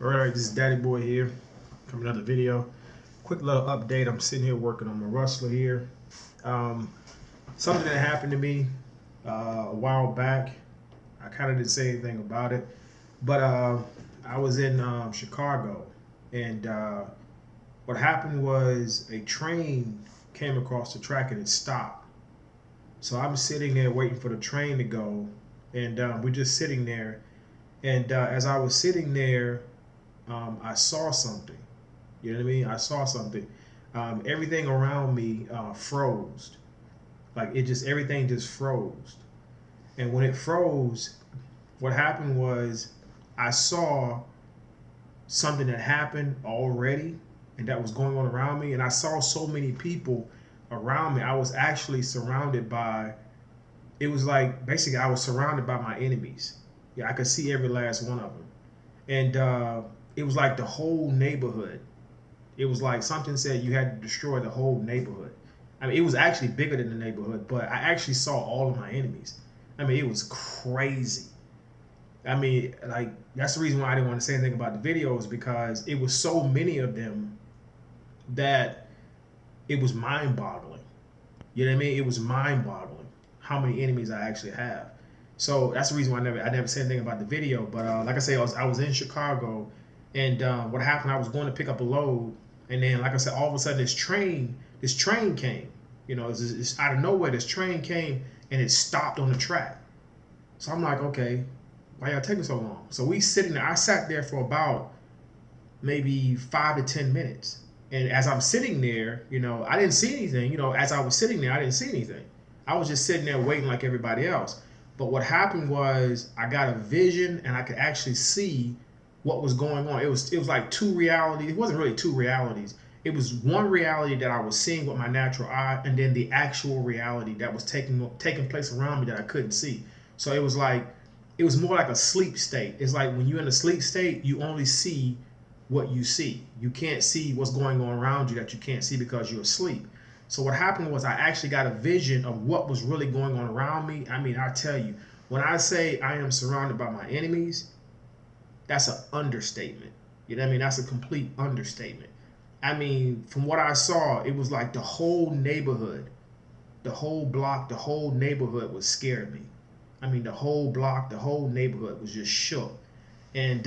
Alright, this is Daddy Boy here. Coming another video. Quick little update. I'm sitting here working on my rustler here. Um, Something that happened to me a while back. I kind of didn't say anything about it, but I was in Chicago, and what happened was a train came across the track and it stopped. So I'm sitting there waiting for the train to go, and we're just sitting there. And as I was sitting there, I saw something. You know what I mean? I saw something. Everything around me froze. Like everything just froze. And when it froze, what happened was I saw something that happened already and that was going on around me. And I saw so many people around me. I was actually surrounded by, it was like basically I was surrounded by my enemies. Yeah, I could see every last one of them. And it was like the whole neighborhood. It was like something said you had to destroy the whole neighborhood. I mean, it was actually bigger than the neighborhood, but I actually saw all of my enemies. I mean, it was crazy. I mean, like that's the reason why I didn't want to say anything about the videos because it was so many of them that it was mind-boggling. You know what I mean? It was mind-boggling how many enemies I actually have. So that's the reason why I never said anything about the video. But like I say, I was in Chicago, and what happened? I was going to pick up a load, and then like I said, all of a sudden this train came. You know, it's out of nowhere. This train came and it stopped on the track. So I'm like, okay, why y'all taking so long? So we sitting there. I sat there for about maybe 5 to 10 minutes. And as I'm sitting there, you know, I didn't see anything. You know, as I was sitting there, I didn't see anything. I was just sitting there waiting like everybody else. But what happened was I got a vision and I could actually see what was going on. It was like two realities. It wasn't really two realities. It was one reality that I was seeing with my natural eye, and then the actual reality that was taking place around me that I couldn't see. So it was more like a sleep state. It's like when you're in a sleep state, you only see what you see. You can't see what's going on around you that you can't see because you're asleep. So what happened was I actually got a vision of what was really going on around me. I mean, I tell you, when I say I am surrounded by my enemies, that's an understatement. You know what I mean? That's a complete understatement. I mean, from what I saw, it was like the whole neighborhood, the whole block, the whole neighborhood was scared me. I mean, the whole block, the whole neighborhood was just shook. And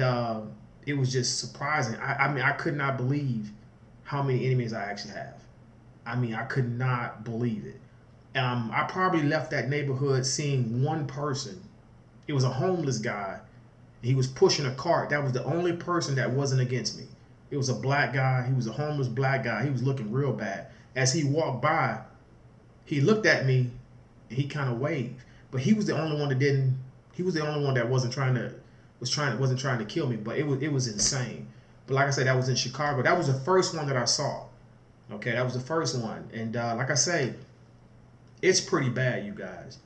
it was just surprising. I mean, I could not believe how many enemies I actually have. I mean, I could not believe it. I probably left that neighborhood seeing one person. It was a homeless guy. He was pushing a cart. That was the only person that wasn't against me. It was a black guy. He was a homeless black guy. He was looking real bad. As he walked by, he looked at me and he kind of waved. But he was the only one that didn't. He was the only one that wasn't trying to kill me. But it was insane. But like I said, that was in Chicago. That was the first one that I saw. Okay, that was the first one. And like I say, it's pretty bad, you guys.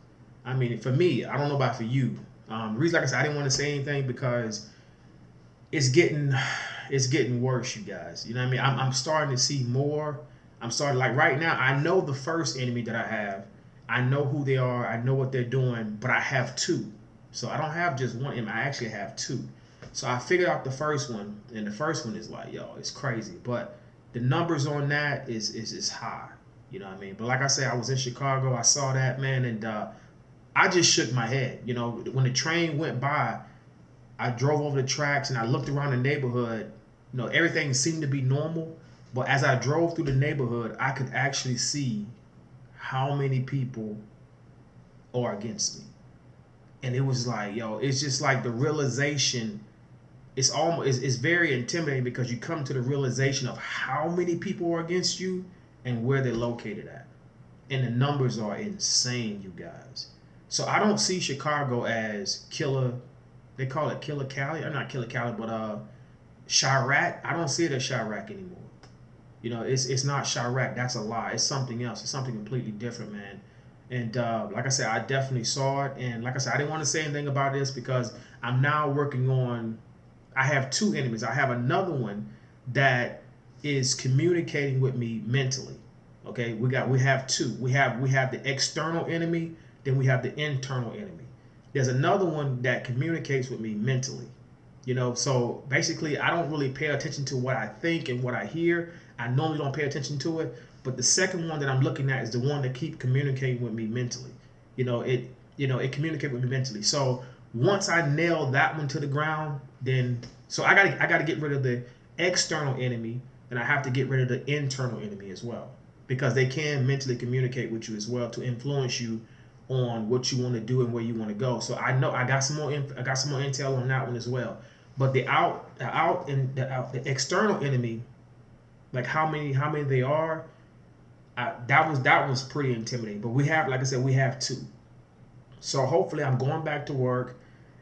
I mean, for me, I don't know about for you. The reason, like I said, I didn't want to say anything because it's getting it's getting worse, you guys. You know what I mean? I'm starting to see more. I'm starting like right now. I know the first enemy that I have. I know who they are. I know what they're doing, but I have two. So I don't have just one enemy. I actually have two. So I figured out the first one, and the first one is like, yo, it's crazy. But the numbers on that is high. You know what I mean? But like I said, I was in Chicago. I saw that man, and I just shook my head. You know, when the train went by, I drove over the tracks and I looked around the neighborhood. You know, everything seemed to be normal, but as I drove through the neighborhood, I could actually see how many people are against me. And it was like, yo, it's just like the realization. It's very intimidating because you come to the realization of how many people are against you and where they're located at, and the numbers are insane, you guys. So I don't see Chicago as killer. They call it Killer Cali, or not Killer Cali, but Chirac. I don't see it as Chirac anymore. You know, it's not Chirac. That's a lie. It's something else. It's something completely different, man. And like I said, I definitely saw it. And like I said, I didn't want to say anything about this because I'm now working on. I have two enemies. I have another one that is communicating with me mentally. Okay, we have two. We have the external enemy, then we have the internal enemy. There's another one that communicates with me mentally. You know, so basically, I don't really pay attention to what I think and what I hear. I normally don't pay attention to it. But the second one that I'm looking at is the one that keep communicating with me mentally. You know, it communicate with me mentally. So once I nail that one to the ground, then so I gotta get rid of the external enemy, and I have to get rid of the internal enemy as well, because they can mentally communicate with you as well to influence you on what you want to do and where you want to go. So I know I got some more I got some more intel on that one as well. But the external enemy, like how many they are, that was pretty intimidating. But we have, like I said, we have two. So hopefully I'm going back to work,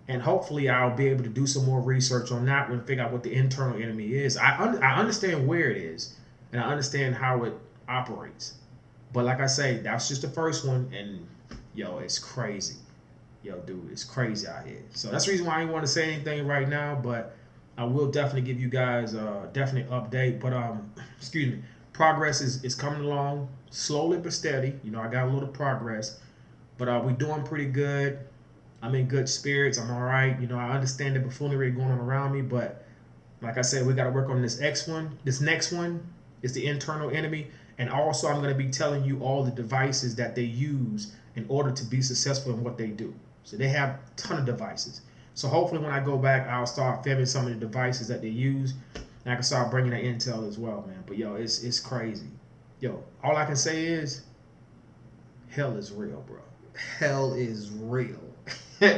and hopefully I'll be able to do some more research on that one, figure out what the internal enemy is. I understand where it is, and I understand how it operates. But like I say, that's just the first one, and yo, it's crazy. Yo, dude, it's crazy out here. So that's the reason why I didn't want to say anything right now, but I will definitely give you guys a definite update. But excuse me, progress is coming along slowly but steady. You know, I got a little progress, but we doing pretty good. I'm in good spirits. I'm all right. You know, I understand the buffoonery going on around me, but like I said, we got to work on this X one. This next one is the internal enemy. And also, I'm going to be telling you all the devices that they use in order to be successful in what they do. So they have a ton of devices. So hopefully when I go back, I'll start filming some of the devices that they use. And I can start bringing that intel as well, man. But yo, it's crazy. Yo, all I can say is hell is real, bro. Hell is real.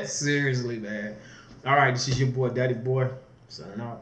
Seriously, man. All right, this is your boy, Daddy Boy, signing out.